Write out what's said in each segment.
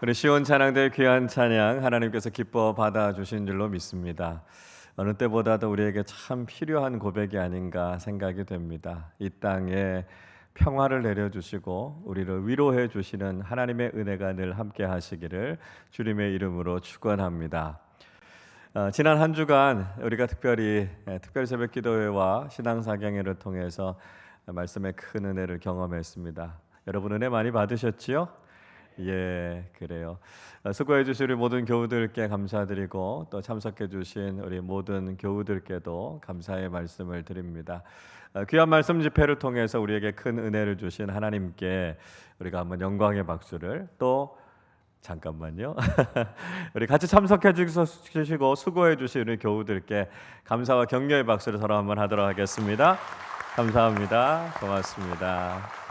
우리 시온 찬양대의 귀한 찬양 하나님께서 기뻐 받아주신 줄로 믿습니다. 어느 때보다도 우리에게 참 필요한 고백이 아닌가 생각이 됩니다. 이 땅에 평화를 내려주시고 우리를 위로해 주시는 하나님의 은혜가 늘 함께 하시기를 주님의 이름으로 축원합니다. 지난 한 주간 우리가 특별히 새벽 기도회와 신앙사경회를 통해서 말씀의 큰 은혜를 경험했습니다. 여러분 은혜 많이 받으셨지요? 예, 그래요. 수고해 주신 우리 모든 교우들께 감사드리고 또 참석해 주신 우리 모든 교우들께도 감사의 말씀을 드립니다. 귀한 말씀 집회를 통해서 우리에게 큰 은혜를 주신 하나님께 우리가 한번 영광의 박수를 또 잠깐만요. 우리 같이 참석해 주시고 수고해 주신 우리 교우들께 감사와 격려의 박수를 서로 한번 하도록 하겠습니다. 감사합니다. 고맙습니다.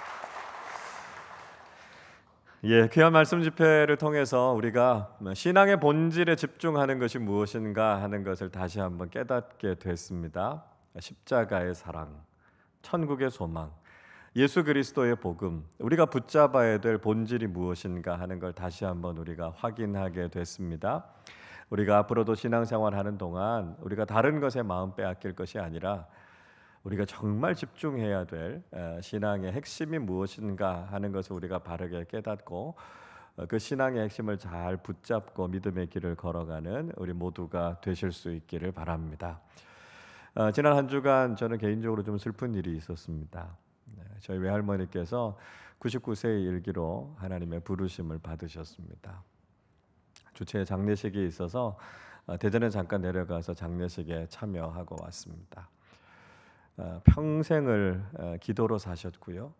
예, 귀한 말씀 집회를 통해서 우리가 신앙의 본질에 집중하는 것이 무엇인가 하는 것을 다시 한번 깨닫게 됐습니다. 십자가의 사랑, 천국의 소망, 예수 그리스도의 복음, 우리가 붙잡아야 될 본질이 무엇인가 하는 걸 다시 한번 우리가 확인하게 됐습니다. 우리가 앞으로도 신앙생활하는 동안 우리가 다른 것에 마음 빼앗길 것이 아니라 우리가 정말 집중해야 될 신앙의 핵심이 무엇인가 하는 것을 우리가 바르게 깨닫고 그 신앙의 핵심을 잘 붙잡고 믿음의 길을 걸어가는 우리 모두가 되실 수 있기를 바랍니다. 지난 한 주간 저는 개인적으로 좀 슬픈 일이 있었습니다. 저희 외할머니께서 99세의 일기로 하나님의 부르심을 받으셨습니다. 주최 장례식이 있어서 대전에 잠깐 내려가서 장례식에 참여하고 왔습니다. 평생을 기도로 사셨고요.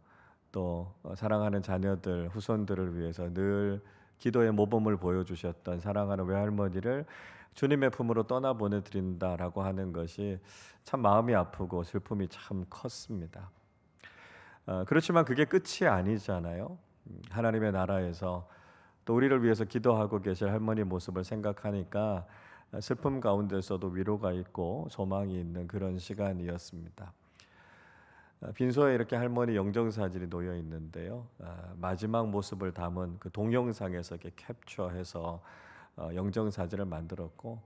또 사랑하는 자녀들, 후손들을 위해서 늘 기도의 모범을 보여주셨던 사랑하는 외할머니를 주님의 품으로 떠나보내드린다라고 하는 것이 참 마음이 아프고 슬픔이 참 컸습니다. 그렇지만 그게 끝이 아니잖아요. 하나님의 나라에서 또 우리를 위해서 기도하고 계실 할머니 모습을 생각하니까 슬픔 가운데서도 위로가 있고 소망이 있는 그런 시간이었습니다. 빈소에 이렇게 할머니 영정사진이 놓여 있는데요. 마지막 모습을 담은 그 동영상에서 이렇게 캡처해서 영정사진을 만들었고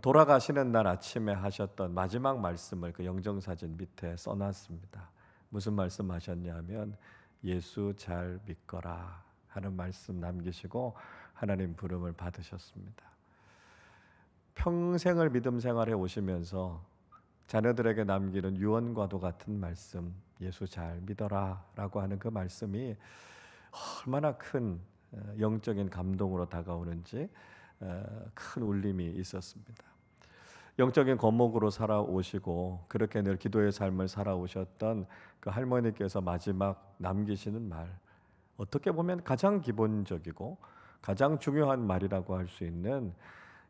돌아가시는 날 아침에 하셨던 마지막 말씀을 그 영정사진 밑에 써놨습니다. 무슨 말씀하셨냐면 예수 잘 믿거라 하는 말씀 남기시고 하나님 부름을 받으셨습니다. 평생을 믿음 생활해 오시면서 자녀들에게 남기는 유언과도 같은 말씀, 예수 잘 믿어라 라고 하는 그 말씀이 얼마나 큰 영적인 감동으로 다가오는지 큰 울림이 있었습니다. 영적인 거목으로 살아오시고 그렇게 늘 기도의 삶을 살아오셨던 그 할머니께서 마지막 남기시는 말, 어떻게 보면 가장 기본적이고 가장 중요한 말이라고 할 수 있는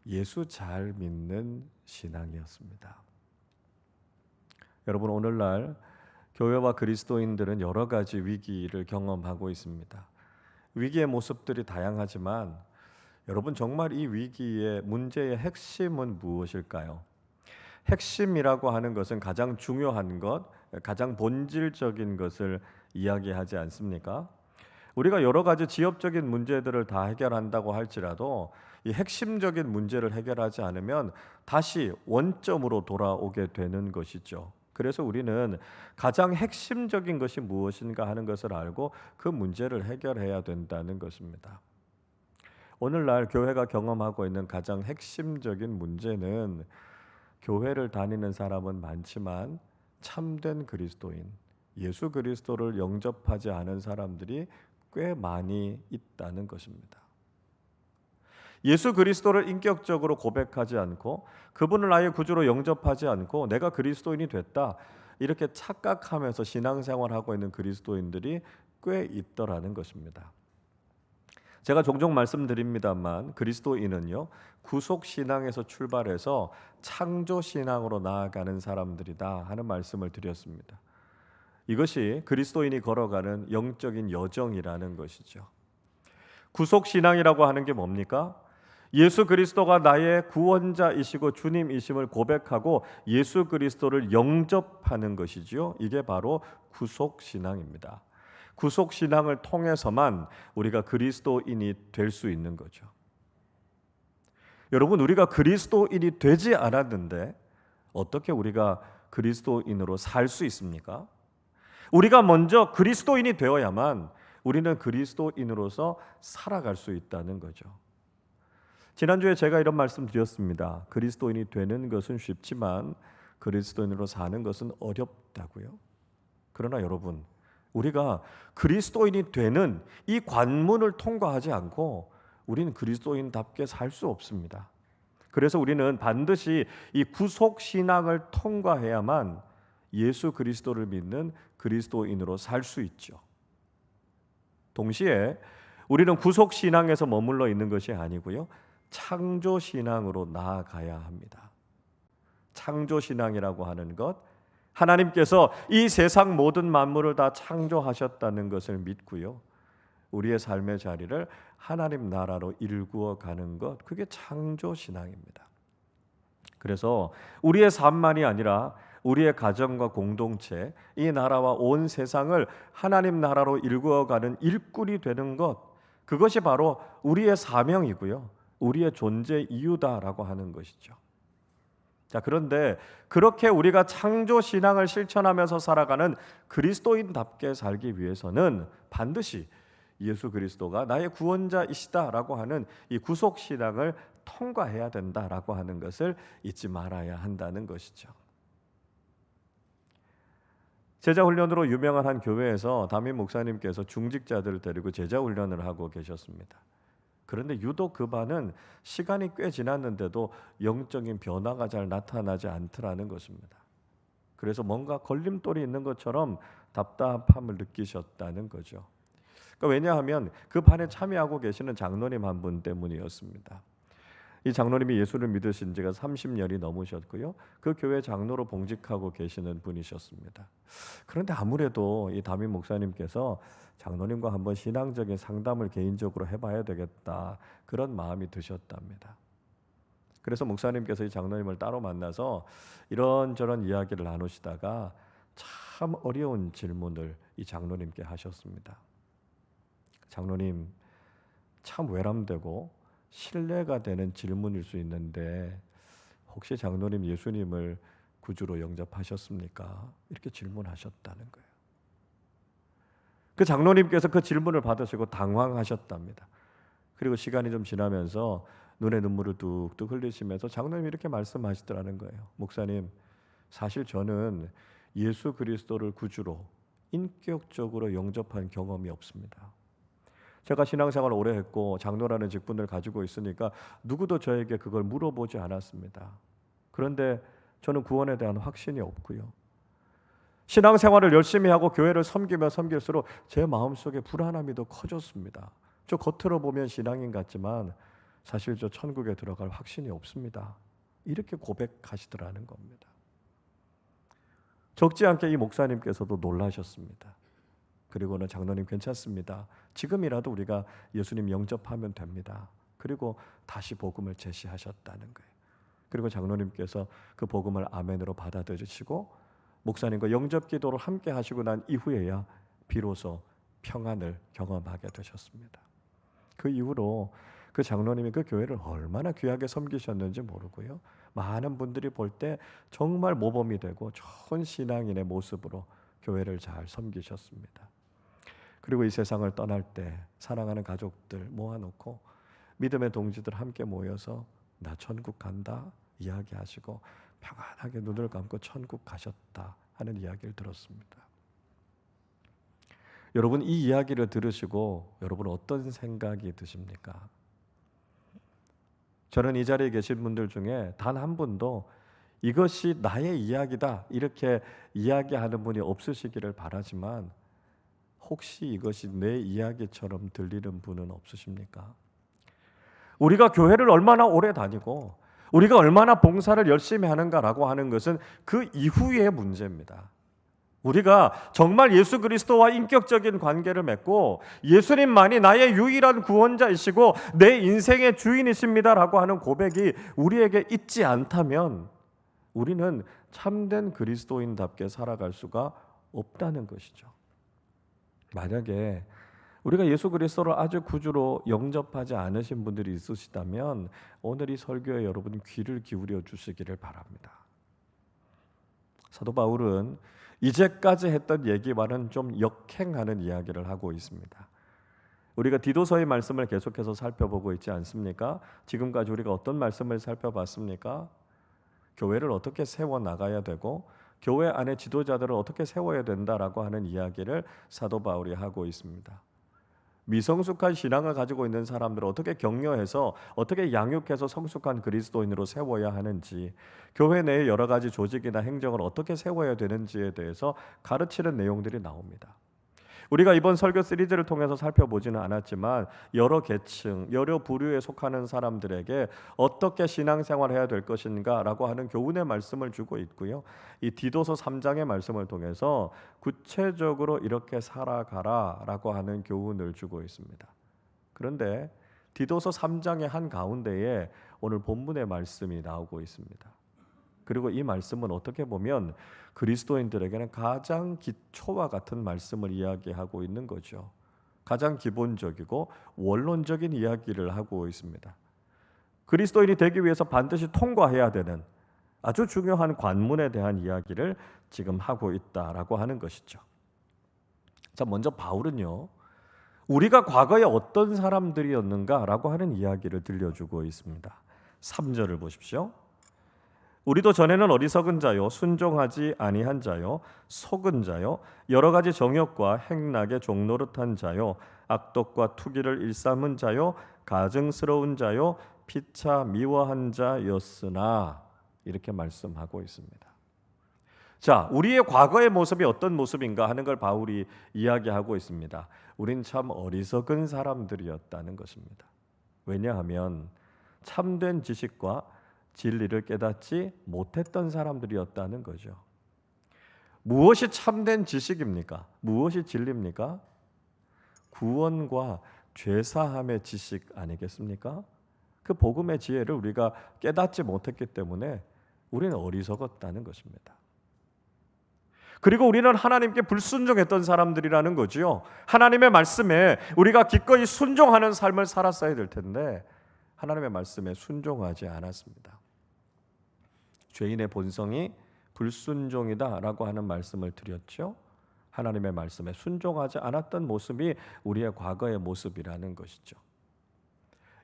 예수 잘 믿는 신앙이었습니다. 여러분, 오늘날 교회와 그리스도인들은 여러 가지 위기를 경험하고 있습니다. 위기의 모습들이 다양하지만 여러분, 정말 이 위기의 문제의 핵심은 무엇일까요? 핵심이라고 하는 것은 가장 중요한 것, 가장 본질적인 것을 이야기하지 않습니까? 우리가 여러 가지 지엽적인 문제들을 다 해결한다고 할지라도 이 핵심적인 문제를 해결하지 않으면 다시 원점으로 돌아오게 되는 것이죠. 그래서 우리는 가장 핵심적인 것이 무엇인가 하는 것을 알고 그 문제를 해결해야 된다는 것입니다. 오늘날 교회가 경험하고 있는 가장 핵심적인 문제는 교회를 다니는 사람은 많지만 참된 그리스도인, 예수 그리스도를 영접하지 않은 사람들이 꽤 많이 있다는 것입니다. 예수 그리스도를 인격적으로 고백하지 않고 그분을 나의 구주로 영접하지 않고 내가 그리스도인이 됐다 이렇게 착각하면서 신앙생활하고 있는 그리스도인들이 꽤 있더라는 것입니다. 제가 종종 말씀드립니다만 그리스도인은요, 구속신앙에서 출발해서 창조신앙으로 나아가는 사람들이다 하는 말씀을 드렸습니다. 이것이 그리스도인이 걸어가는 영적인 여정이라는 것이죠. 구속신앙이라고 하는 게 뭡니까? 예수 그리스도가 나의 구원자이시고 주님이심을 고백하고 예수 그리스도를 영접하는 것이지요. 이게 바로 구속신앙입니다. 구속 신앙을 통해서만 우리가 그리스도인이 될 수 있는 거죠. 여러분, 우리가 그리스도인이 되지 않았는데 어떻게 우리가 그리스도인으로 살 수 있습니까? 우리가 먼저 그리스도인이 되어야만 우리는 그리스도인으로서 살아갈 수 있다는 거죠. 지난주에 제가 이런 말씀 드렸습니다. 그리스도인이 되는 것은 쉽지만 그리스도인으로 사는 것은 어렵다고요. 그러나 여러분, 우리가 그리스도인이 되는 이 관문을 통과하지 않고 우리는 그리스도인답게 살 수 없습니다. 그래서 우리는 반드시 이 구속 신앙을 통과해야만 예수 그리스도를 믿는 그리스도인으로 살 수 있죠. 동시에 우리는 구속 신앙에서 머물러 있는 것이 아니고요, 창조 신앙으로 나아가야 합니다. 창조 신앙이라고 하는 것, 하나님께서 이 세상 모든 만물을 다 창조하셨다는 것을 믿고요, 우리의 삶의 자리를 하나님 나라로 일구어 가는 것, 그게 창조 신앙입니다. 그래서 우리의 삶만이 아니라 우리의 가정과 공동체, 이 나라와 온 세상을 하나님 나라로 일구어 가는 일꾼이 되는 것, 그것이 바로 우리의 사명이고요, 우리의 존재 이유다라고 하는 것이죠. 자, 그런데 그렇게 우리가 창조 신앙을 실천하면서 살아가는 그리스도인답게 살기 위해서는 반드시 예수 그리스도가 나의 구원자이시다라고 하는 이 구속 신앙을 통과해야 된다라고 하는 것을 잊지 말아야 한다는 것이죠. 제자 훈련으로 유명한 한 교회에서 담임 목사님께서 중직자들을 데리고 제자 훈련을 하고 계셨습니다. 그런데 유독 그 반은 시간이 꽤 지났는데도 영적인 변화가 잘 나타나지 않더라는 것입니다. 그래서 뭔가 걸림돌이 있는 것처럼 답답함을 느끼셨다는 거죠. 그러니까 왜냐하면 그 반에 참여하고 계시는 장로님 한 분 때문이었습니다. 이 장로님이 예수를 믿으신 지가 30년이 넘으셨고요, 그 교회 장로로 봉직하고 계시는 분이셨습니다. 그런데 아무래도 이 담임 목사님께서 장로님과 한번 신앙적인 상담을 개인적으로 해봐야 되겠다, 그런 마음이 드셨답니다. 그래서 목사님께서 이 장로님을 따로 만나서 이런저런 이야기를 나누시다가 참 어려운 질문을 이 장로님께 하셨습니다. 장로님, 참 외람되고 신뢰가 되는 질문일 수 있는데 혹시 장로님 예수님을 구주로 영접하셨습니까? 이렇게 질문하셨다는 거예요. 그 장로님께서 그 질문을 받으시고 당황하셨답니다. 그리고 시간이 좀 지나면서 눈에 눈물을 뚝뚝 흘리시면서 장로님이 이렇게 말씀하시더라는 거예요. 목사님, 사실 저는 예수 그리스도를 구주로 인격적으로 영접한 경험이 없습니다. 제가 신앙생활을 오래 했고 장로라는 직분을 가지고 있으니까 누구도 저에게 그걸 물어보지 않았습니다. 그런데 저는 구원에 대한 확신이 없고요, 신앙생활을 열심히 하고 교회를 섬기면 섬길수록 제 마음속에 불안함이 더 커졌습니다. 저 겉으로 보면 신앙인 같지만 사실 저 천국에 들어갈 확신이 없습니다. 이렇게 고백하시더라는 겁니다. 적지 않게 이 목사님께서도 놀라셨습니다. 그리고는 장로님 괜찮습니다. 지금이라도 우리가 예수님 영접하면 됩니다. 그리고 다시 복음을 제시하셨다는 거예요. 그리고 장로님께서 그 복음을 아멘으로 받아들이시고 목사님과 영접 기도를 함께 하시고 난 이후에야 비로소 평안을 경험하게 되셨습니다. 그 이후로 그 장로님이 그 교회를 얼마나 귀하게 섬기셨는지 모르고요, 많은 분들이 볼 때 정말 모범이 되고 좋은 신앙인의 모습으로 교회를 잘 섬기셨습니다. 그리고 이 세상을 떠날 때 사랑하는 가족들 모아놓고 믿음의 동지들 함께 모여서 나 천국 간다 이야기하시고 평안하게 눈을 감고 천국 가셨다 하는 이야기를 들었습니다. 여러분, 이 이야기를 들으시고 여러분 어떤 생각이 드십니까? 저는 이 자리에 계신 분들 중에 단 한 분도 이것이 나의 이야기다 이렇게 이야기하는 분이 없으시기를 바라지만 혹시 이것이 내 이야기처럼 들리는 분은 없으십니까? 우리가 교회를 얼마나 오래 다니고 우리가 얼마나 봉사를 열심히 하는가라고 하는 것은 그 이후의 문제입니다. 우리가 정말 예수 그리스도와 인격적인 관계를 맺고 예수님만이 나의 유일한 구원자이시고 내 인생의 주인이십니다라고 하는 고백이 우리에게 있지 않다면 우리는 참된 그리스도인답게 살아갈 수가 없다는 것이죠. 만약에 우리가 예수 그리스도를 아주 구주로 영접하지 않으신 분들이 있으시다면 오늘 이 설교에 여러분 귀를 기울여 주시기를 바랍니다. 사도 바울은 이제까지 했던 얘기와는 좀 역행하는 이야기를 하고 있습니다. 우리가 디도서의 말씀을 계속해서 살펴보고 있지 않습니까? 지금까지 우리가 어떤 말씀을 살펴봤습니까? 교회를 어떻게 세워 나가야 되고 교회 안에 지도자들을 어떻게 세워야 된다라고 하는 이야기를 사도 바울이 하고 있습니다. 미성숙한 신앙을 가지고 있는 사람들을 어떻게 격려해서 어떻게 양육해서 성숙한 그리스도인으로 세워야 하는지, 교회 내의 여러 가지 조직이나 행정을 어떻게 세워야 되는지에 대해서 가르치는 내용들이 나옵니다. 우리가 이번 설교 시리즈를 통해서 살펴보지는 않았지만 여러 계층, 여러 부류에 속하는 사람들에게 어떻게 신앙생활을 해야 될 것인가 라고 하는 교훈의 말씀을 주고 있고요. 이 디도서 3장의 말씀을 통해서 구체적으로 이렇게 살아가라 라고 하는 교훈을 주고 있습니다. 그런데 디도서 3장의 한 가운데에 오늘 본문의 말씀이 나오고 있습니다. 그리고 이 말씀은 어떻게 보면 그리스도인들에게는 가장 기초와 같은 말씀을 이야기하고 있는 거죠. 가장 기본적이고 원론적인 이야기를 하고 있습니다. 그리스도인이 되기 위해서 반드시 통과해야 되는 아주 중요한 관문에 대한 이야기를 지금 하고 있다라고 하는 것이죠. 자, 먼저 바울은요, 우리가 과거에 어떤 사람들이었는가라고 하는 이야기를 들려주고 있습니다. 3절을 보십시오. 우리도 전에는 어리석은 자요, 순종하지 아니한 자요, 속은 자요, 여러 가지 정욕과 행락에 종노릇한 자요, 악독과 투기를 일삼은 자요, 가증스러운 자요, 피차 미워한 자였으나, 이렇게 말씀하고 있습니다. 자, 우리의 과거의 모습이 어떤 모습인가 하는 걸 바울이 이야기하고 있습니다. 우린 참 어리석은 사람들이었다는 것입니다. 왜냐하면 참된 지식과 진리를 깨닫지 못했던 사람들이었다는 거죠. 무엇이 참된 지식입니까? 무엇이 진리입니까? 구원과 죄사함의 지식 아니겠습니까? 그 복음의 지혜를 우리가 깨닫지 못했기 때문에 우리는 어리석었다는 것입니다. 그리고 우리는 하나님께 불순종했던 사람들이라는 거죠. 하나님의 말씀에 우리가 기꺼이 순종하는 삶을 살았어야 될 텐데 하나님의 말씀에 순종하지 않았습니다. 죄인의 본성이 불순종이다라고 하는 말씀을 드렸죠. 하나님의 말씀에 순종하지 않았던 모습이 우리의 과거의 모습이라는 것이죠.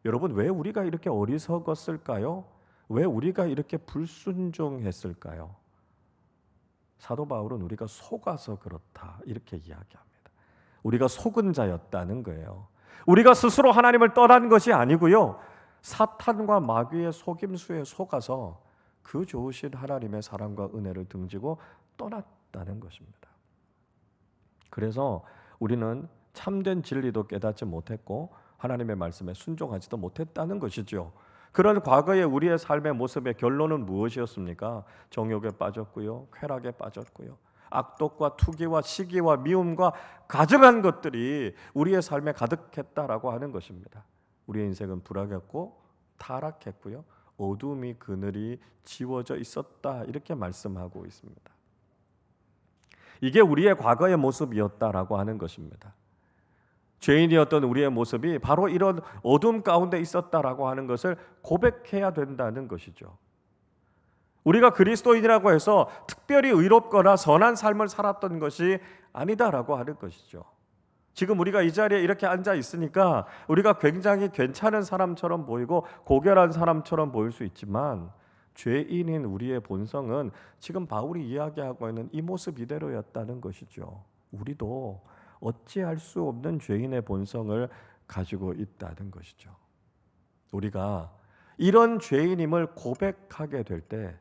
여러분, 왜 우리가 이렇게 어리석었을까요? 왜 우리가 이렇게 불순종했을까요? 사도 바울은 우리가 속아서 그렇다 이렇게 이야기합니다. 우리가 속은 자였다는 거예요. 우리가 스스로 하나님을 떠난 것이 아니고요, 사탄과 마귀의 속임수에 속아서 그 좋으신 하나님의 사랑과 은혜를 등지고 떠났다는 것입니다. 그래서 우리는 참된 진리도 깨닫지 못했고 하나님의 말씀에 순종하지도 못했다는 것이죠. 그런 과거의 우리의 삶의 모습의 결론은 무엇이었습니까? 정욕에 빠졌고요, 쾌락에 빠졌고요, 악독과 투기와 시기와 미움과 가증한 것들이 우리의 삶에 가득했다라고 하는 것입니다. 우리의 인생은 불행했고 타락했고요, 어둠이 그늘이 지워져 있었다 이렇게 말씀하고 있습니다. 이게 우리의 과거의 모습이었다라고 하는 것입니다. 죄인이었던 우리의 모습이 바로 이런 어둠 가운데 있었다라고 하는 것을 고백해야 된다는 것이죠. 우리가 그리스도인이라고 해서 특별히 의롭거나 선한 삶을 살았던 것이 아니다라고 하는 것이죠. 지금 우리가 이 자리에 이렇게 앉아 있으니까 우리가 굉장히 괜찮은 사람처럼 보이고 고결한 사람처럼 보일 수 있지만 죄인인 우리의 본성은 지금 바울이 이야기하고 있는 이 모습 이대로였다는 것이죠. 우리도 어찌할 수 없는 죄인의 본성을 가지고 있다는 것이죠. 우리가 이런 죄인임을 고백하게 될 때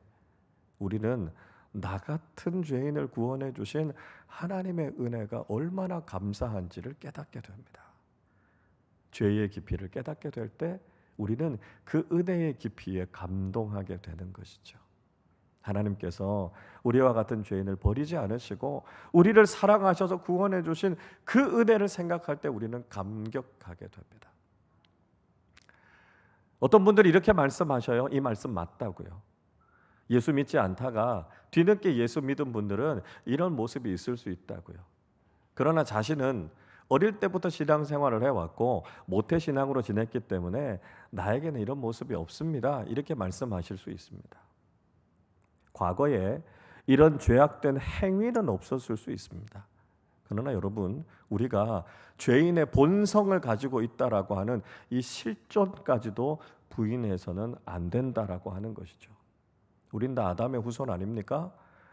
우리는 나 같은 죄인을 구원해 주신 하나님의 은혜가 얼마나 감사한지를 깨닫게 됩니다. 죄의 깊이를 깨닫게 될 때 우리는 그 은혜의 깊이에 감동하게 되는 것이죠. 하나님께서 우리와 같은 죄인을 버리지 않으시고 우리를 사랑하셔서 구원해 주신 그 은혜를 생각할 때 우리는 감격하게 됩니다. 어떤 분들이 이렇게 말씀하셔요. 이 말씀 맞다고요. 예수 믿지 않다가 뒤늦게 예수 믿은 분들은 이런 모습이 있을 수 있다고요. 그러나 자신은 어릴 때부터 신앙생활을 해왔고 모태신앙으로 지냈기 때문에 나에게는 이런 모습이 없습니다. 이렇게 말씀하실 수 있습니다. 과거에 이런 죄악된 행위는 없었을 수 있습니다. 그러나 여러분, 우리가 죄인의 본성을 가지고 있다라고 하는 이 실존까지도 부인해서는 안 된다라고 하는 것이죠. 우린 다 아담의 후손 아닙니까?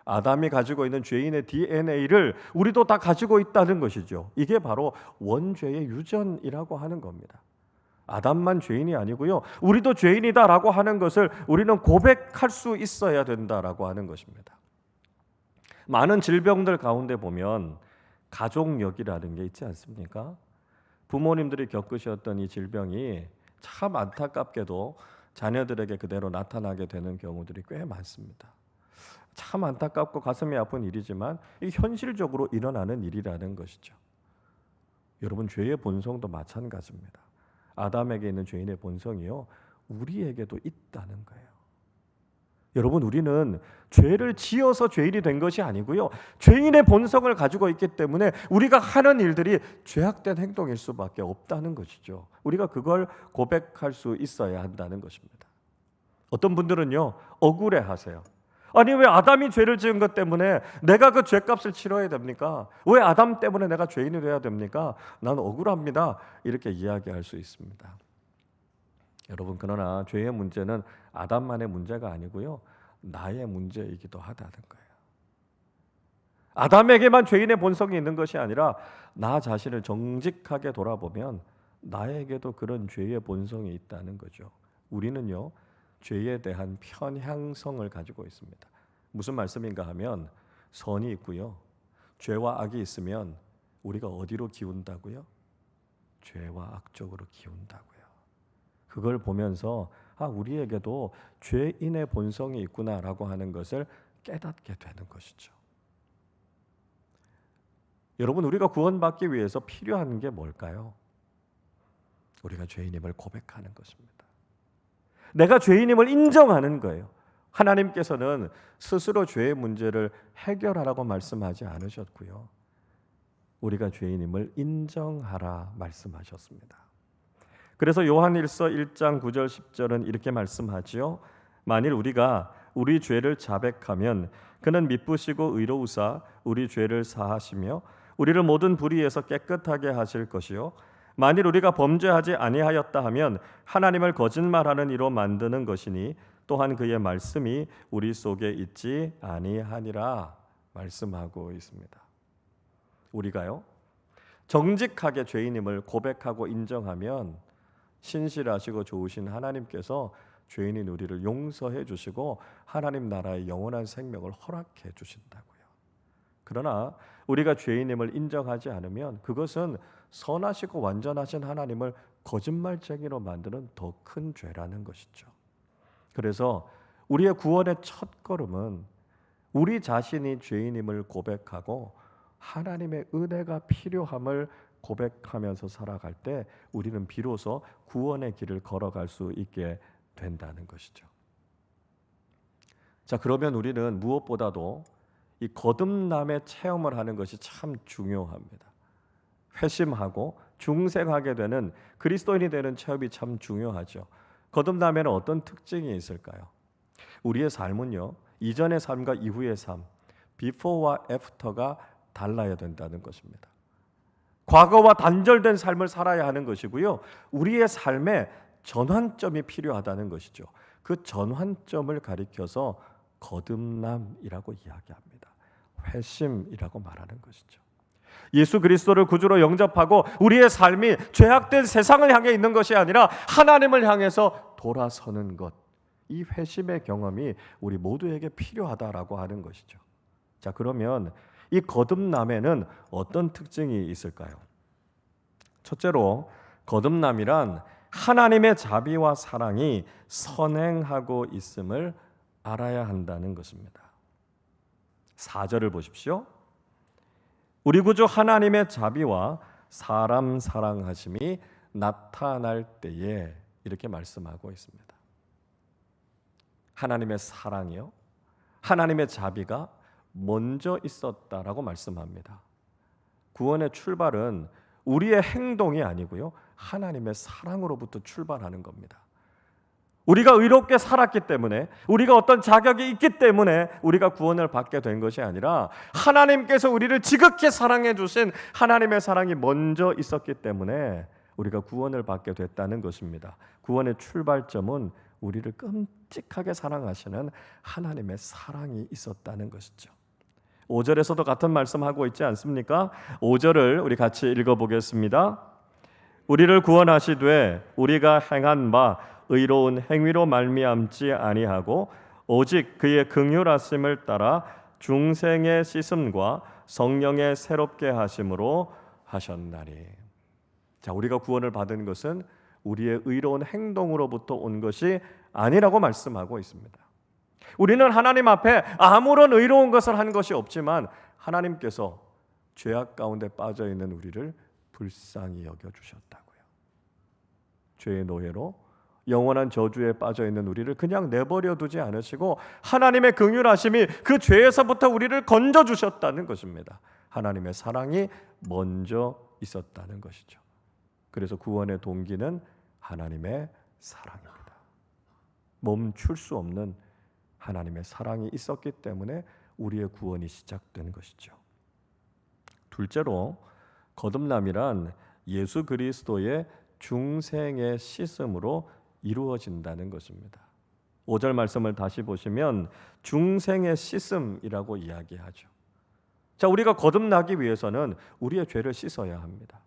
아담이 가지고 있는 죄인의 DNA를 우리도 다 가지고 있다는 것이죠. 이게 바로 원죄의 유전이라고 하는 겁니다. 아담만 죄인이 아니고요, 우리도 죄인이다라고 하는 것을 우리는 고백할 수 있어야 된다라고 하는 것입니다. 많은 질병들 가운데 보면 가족력이라는 게 있지 않습니까? 부모님들이 겪으셨던 이 질병이 참 안타깝게도 자녀들에게 그대로 나타나게 되는 경우들이 꽤 많습니다. 참 안타깝고 가슴이 아픈 일이지만 이 현실적으로 일어나는 일이라는 것이죠. 여러분, 죄의 본성도 마찬가지입니다. 아담에게 있는 죄인의 본성이요, 우리에게도 있다는 거예요. 여러분, 우리는 죄를 지어서 죄인이 된 것이 아니고요, 죄인의 본성을 가지고 있기 때문에 우리가 하는 일들이 죄악된 행동일 수밖에 없다는 것이죠. 우리가 그걸 고백할 수 있어야 한다는 것입니다. 어떤 분들은요, 억울해하세요. 아니, 왜 아담이 죄를 지은 것 때문에 내가 그 죄값을 치러야 됩니까? 왜 아담 때문에 내가 죄인이 돼야 됩니까? 난 억울합니다. 이렇게 이야기할 수 있습니다. 여러분, 그러나 죄의 문제는 아담만의 문제가 아니고요, 나의 문제이기도 하다는 거예요. 아담에게만 죄인의 본성이 있는 것이 아니라 나 자신을 정직하게 돌아보면 나에게도 그런 죄의 본성이 있다는 거죠. 우리는요, 죄에 대한 편향성을 가지고 있습니다. 무슨 말씀인가 하면, 선이 있고요, 죄와 악이 있으면 우리가 어디로 기운다고요? 죄와 악 쪽으로 기운다고요. 그걸 보면서 우리에게도 죄인의 본성이 있구나라고 하는 것을 깨닫게 되는 것이죠. 여러분, 우리가 구원받기 위해서 필요한 게 뭘까요? 우리가 죄인임을 고백하는 것입니다. 내가 죄인임을 인정하는 거예요. 하나님께서는 스스로 죄의 문제를 해결하라고 말씀하지 않으셨고요, 우리가 죄인임을 인정하라 말씀하셨습니다. 그래서 요한일서 1장 9절 10절은 이렇게 말씀하지요. 만일 우리가 우리 죄를 자백하면 그는 미쁘시고 의로우사 우리 죄를 사하시며 우리를 모든 불의에서 깨끗하게 하실 것이요, 만일 우리가 범죄하지 아니하였다 하면 하나님을 거짓말하는 이로 만드는 것이니 또한 그의 말씀이 우리 속에 있지 아니하니라 말씀하고 있습니다. 우리가요, 정직하게 죄인임을 고백하고 인정하면 신실하시고 좋으신 하나님께서 죄인인 우리를 용서해 주시고 하나님 나라의 영원한 생명을 허락해 주신다고요. 그러나 우리가 죄인임을 인정하지 않으면 그것은 선하시고 완전하신 하나님을 거짓말쟁이로 만드는 더 큰 죄라는 것이죠. 그래서 우리의 구원의 첫 걸음은 우리 자신이 죄인임을 고백하고 하나님의 은혜가 필요함을 고백하면서 살아갈 때 우리는 비로소 구원의 길을 걸어갈 수 있게 된다는 것이죠. 자, 그러면 우리는 무엇보다도 이 거듭남의 체험을 하는 것이 참 중요합니다. 회심하고 중생하게 되는 그리스도인이 되는 체험이 참 중요하죠. 거듭남에는 어떤 특징이 있을까요? 우리의 삶은요, 이전의 삶과 이후의 삶, 비포와 애프터가 달라야 된다는 것입니다. 과거와 단절된 삶을 살아야 하는 것이고요, 우리의 삶에 전환점이 필요하다는 것이죠. 그 전환점을 가리켜서 거듭남이라고 이야기합니다. 회심이라고 말하는 것이죠. 예수 그리스도를 구주로 영접하고 우리의 삶이 죄악된 세상을 향해 있는 것이 아니라 하나님을 향해서 돌아서는 것, 이 회심의 경험이 우리 모두에게 필요하다라고 하는 것이죠. 자, 그러면 이 거듭남에는 어떤 특징이 있을까요? 첫째로, 거듭남이란 하나님의 자비와 사랑이 선행하고 있음을 알아야 한다는 것입니다. 4절을 보십시오. 우리 구주 하나님의 자비와 사람 사랑하심이 나타날 때에, 이렇게 말씀하고 있습니다. 하나님의 사랑이요, 하나님의 자비가 먼저 있었다라고 말씀합니다. 구원의 출발은 우리의 행동이 아니고요, 하나님의 사랑으로부터 출발하는 겁니다. 우리가 의롭게 살았기 때문에, 우리가 어떤 자격이 있기 때문에 우리가 구원을 받게 된 것이 아니라 하나님께서 우리를 지극히 사랑해 주신 하나님의 사랑이 먼저 있었기 때문에 우리가 구원을 받게 됐다는 것입니다. 구원의 출발점은 우리를 끔찍하게 사랑하시는 하나님의 사랑이 있었다는 것이죠. 5절에서도 같은 말씀하고 있지 않습니까? 5절을 우리 같이 읽어보겠습니다. 우리를 구원하시되 우리가 행한 바 의로운 행위로 말미암지 아니하고 오직 그의 긍휼하심을 따라 중생의 씻음과 성령의 새롭게 하심으로 하셨나니. 자, 우리가 구원을 받은 것은 우리의 의로운 행동으로부터 온 것이 아니라고 말씀하고 있습니다. 우리는 하나님 앞에 아무런 의로운 것을 한 것이 없지만 하나님께서 죄악 가운데 빠져 있는 우리를 불쌍히 여겨 주셨다고요. 죄의 노예로 영원한 저주에 빠져 있는 우리를 그냥 내버려 두지 않으시고 하나님의 긍휼하심이 그 죄에서부터 우리를 건져 주셨다는 것입니다. 하나님의 사랑이 먼저 있었다는 것이죠. 그래서 구원의 동기는 하나님의 사랑입니다. 멈출 수 없는 하나님의 사랑이 있었기 때문에 우리의 구원이 시작된 것이죠. 둘째로, 거듭남이란 예수 그리스도의 중생의 씻음으로 이루어진다는 것입니다. 5절 말씀을 다시 보시면 중생의 씻음이라고 이야기하죠. 자, 우리가 거듭나기 위해서는 우리의 죄를 씻어야 합니다.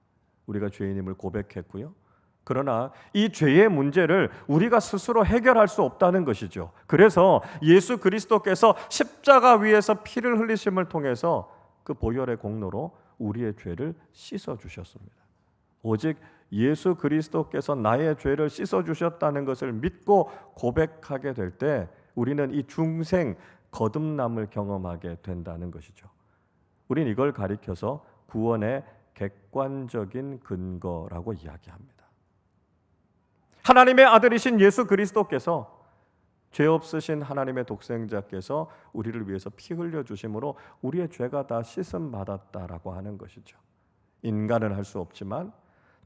우리가 죄인임을 고백했고요. 그러나 이 죄의 문제를 우리가 스스로 해결할 수 없다는 것이죠. 그래서 예수 그리스도께서 십자가 위에서 피를 흘리심을 통해서 그 보혈의 공로로 우리의 죄를 씻어 주셨습니다. 오직 예수 그리스도께서 나의 죄를 씻어 주셨다는 것을 믿고 고백하게 될 때 우리는 이 중생 거듭남을 경험하게 된다는 것이죠. 우린 이걸 가리켜서 구원의 객관적인 근거라고 이야기합니다. 하나님의 아들이신 예수 그리스도께서 죄 없으신 하나님의 독생자께서 우리를 위해서 피 흘려 주심으로 우리의 죄가 다 씻음 받았다라고 하는 것이죠. 인간은 할 수 없지만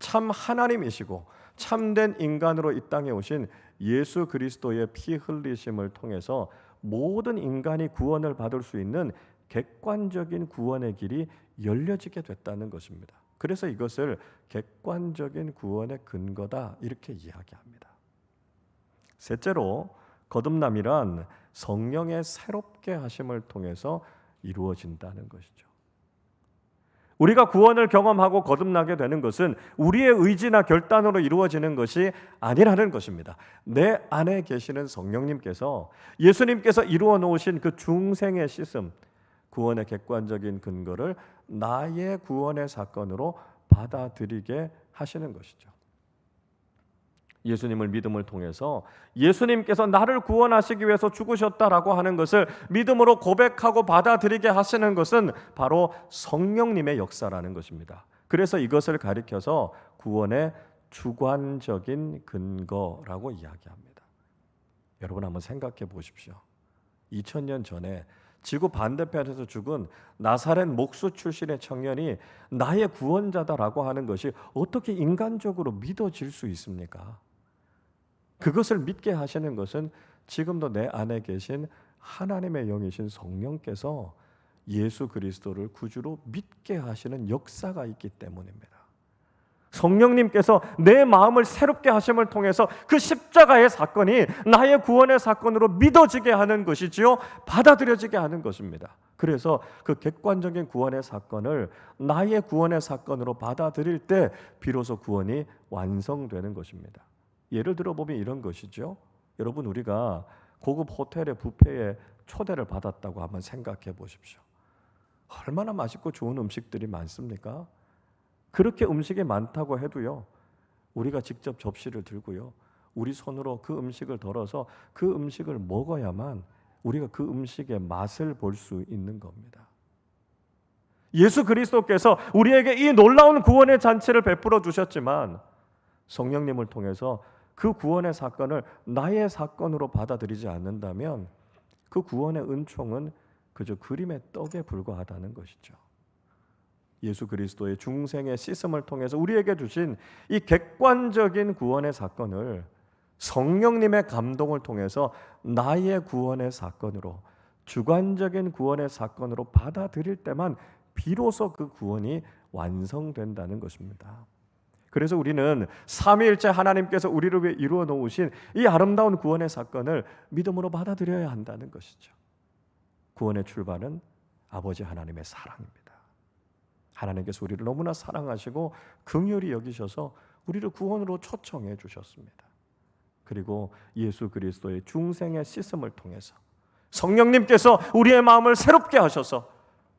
참 하나님이시고 참된 인간으로 이 땅에 오신 예수 그리스도의 피 흘리심을 통해서 모든 인간이 구원을 받을 수 있는 객관적인 구원의 길이 열려지게 됐다는 것입니다. 그래서 이것을 객관적인 구원의 근거다 이렇게 이야기합니다. 셋째로, 거듭남이란 성령의 새롭게 하심을 통해서 이루어진다는 것이죠. 우리가 구원을 경험하고 거듭나게 되는 것은 우리의 의지나 결단으로 이루어지는 것이 아니라는 것입니다. 내 안에 계시는 성령님께서, 예수님께서 이루어 놓으신 그 중생의 씻음, 구원의 객관적인 근거를 나의 구원의 사건으로 받아들이게 하시는 것이죠. 예수님을 믿음을 통해서 예수님께서 나를 구원하시기 위해서 죽으셨다라고 하는 것을 믿음으로 고백하고 받아들이게 하시는 것은 바로 성령님의 역사라는 것입니다. 그래서 이것을 가리켜서 구원의 주관적인 근거라고 이야기합니다. 여러분 한번 생각해 보십시오. 2000년 전에 지구 반대편에서 죽은 나사렛 목수 출신의 청년이 나의 구원자다라고 하는 것이 어떻게 인간적으로 믿어질 수 있습니까? 그것을 믿게 하시는 것은 지금도 내 안에 계신 하나님의 영이신 성령께서 예수 그리스도를 구주로 믿게 하시는 역사가 있기 때문입니다. 성령님께서 내 마음을 새롭게 하심을 통해서 그 십자가의 사건이 나의 구원의 사건으로 믿어지게 하는 것이지요, 받아들여지게 하는 것입니다. 그래서 그 객관적인 구원의 사건을 나의 구원의 사건으로 받아들일 때 비로소 구원이 완성되는 것입니다. 예를 들어 보면 이런 것이죠. 여러분, 우리가 고급 호텔의 뷔페에 초대를 받았다고 한번 생각해 보십시오. 얼마나 맛있고 좋은 음식들이 많습니까? 그렇게 음식이 많다고 해도요, 우리가 직접 접시를 들고요, 우리 손으로 그 음식을 덜어서 그 음식을 먹어야만 우리가 그 음식의 맛을 볼 수 있는 겁니다. 예수 그리스도께서 우리에게 이 놀라운 구원의 잔치를 베풀어 주셨지만 성령님을 통해서 그 구원의 사건을 나의 사건으로 받아들이지 않는다면 그 구원의 은총은 그저 그림의 떡에 불과하다는 것이죠. 예수 그리스도의 중생의 씻음을 통해서 우리에게 주신 이 객관적인 구원의 사건을 성령님의 감동을 통해서 나의 구원의 사건으로, 주관적인 구원의 사건으로 받아들일 때만 비로소 그 구원이 완성된다는 것입니다. 그래서 우리는 삼위일체 하나님께서 우리를 위해 이루어 놓으신 이 아름다운 구원의 사건을 믿음으로 받아들여야 한다는 것이죠. 구원의 출발은 아버지 하나님의 사랑입니다. 하나님께서 우리를 너무나 사랑하시고 긍휼히 여기셔서 우리를 구원으로 초청해 주셨습니다. 그리고 예수 그리스도의 중생의 씻음을 통해서 성령님께서 우리의 마음을 새롭게 하셔서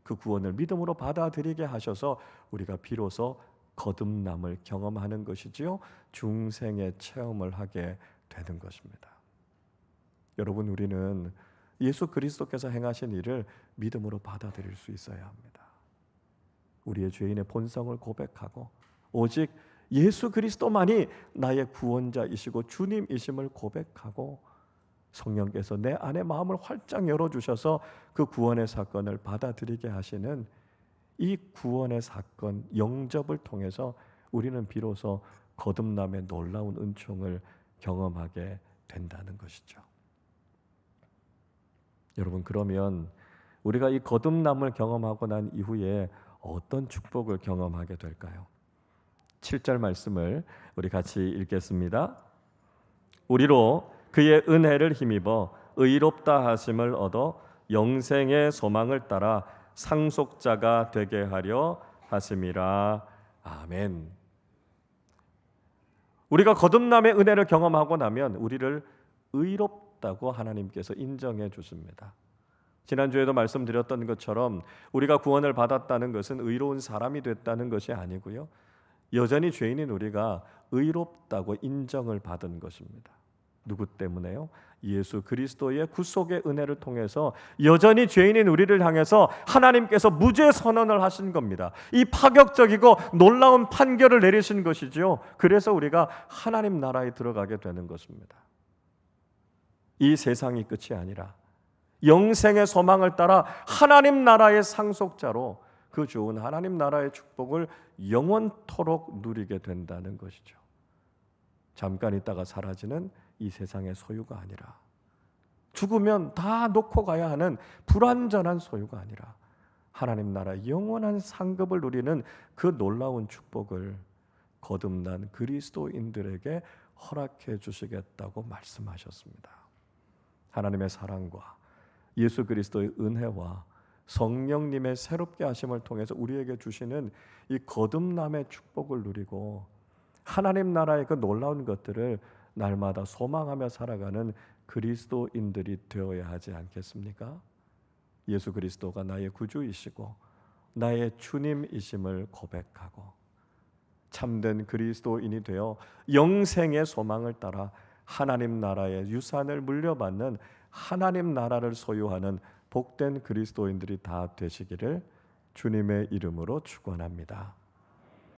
그 구원을 믿음으로 받아들이게 하셔서 우리가 비로소 거듭남을 경험하는 것이지요, 중생의 체험을 하게 되는 것입니다. 여러분, 우리는 예수 그리스도께서 행하신 일을 믿음으로 받아들일 수 있어야 합니다. 우리의 죄인의 본성을 고백하고 오직 예수 그리스도만이 나의 구원자이시고 주님이심을 고백하고 성령께서 내 안에 마음을 활짝 열어주셔서 그 구원의 사건을 받아들이게 하시는 이 구원의 사건 영접을 통해서 우리는 비로소 거듭남의 놀라운 은총을 경험하게 된다는 것이죠. 여러분, 그러면 우리가 이 거듭남을 경험하고 난 이후에 어떤 축복을 경험하게 될까요? 7절 말씀을 우리 같이 읽겠습니다. 우리로 그의 은혜를 힘입어 의롭다 하심을 얻어 영생의 소망을 따라 상속자가 되게 하려 하심이라. 아멘. 우리가 거듭남의 은혜를 경험하고 나면 우리를 의롭다고 하나님께서 인정해 주십니다. 지난주에도 말씀드렸던 것처럼 우리가 구원을 받았다는 것은 의로운 사람이 됐다는 것이 아니고요, 여전히 죄인인 우리가 의롭다고 인정을 받은 것입니다. 누구 때문에요? 예수 그리스도의 구속의 은혜를 통해서 여전히 죄인인 우리를 향해서 하나님께서 무죄 선언을 하신 겁니다. 이 파격적이고 놀라운 판결을 내리신 것이죠. 그래서 우리가 하나님 나라에 들어가게 되는 것입니다. 이 세상이 끝이 아니라 영생의 소망을 따라 하나님 나라의 상속자로 그 좋은 하나님 나라의 축복을 영원토록 누리게 된다는 것이죠. 잠깐 있다가 사라지는 이 세상의 소유가 아니라, 죽으면 다 놓고 가야 하는 불완전한 소유가 아니라 하나님 나라 영원한 상급을 누리는 그 놀라운 축복을 거듭난 그리스도인들에게 허락해 주시겠다고 말씀하셨습니다. 하나님의 사랑과 예수 그리스도의 은혜와 성령님의 새롭게 하심을 통해서 우리에게 주시는 이 거듭남의 축복을 누리고 하나님 나라의 그 놀라운 것들을 날마다 소망하며 살아가는 그리스도인들이 되어야 하지 않겠습니까? 예수 그리스도가 나의 구주이시고 나의 주님이심을 고백하고 참된 그리스도인이 되어 영생의 소망을 따라 하나님 나라의 유산을 물려받는 하나님 나라를 소유하는 복된 그리스도인들이 다 되시기를 주님의 이름으로 축원합니다.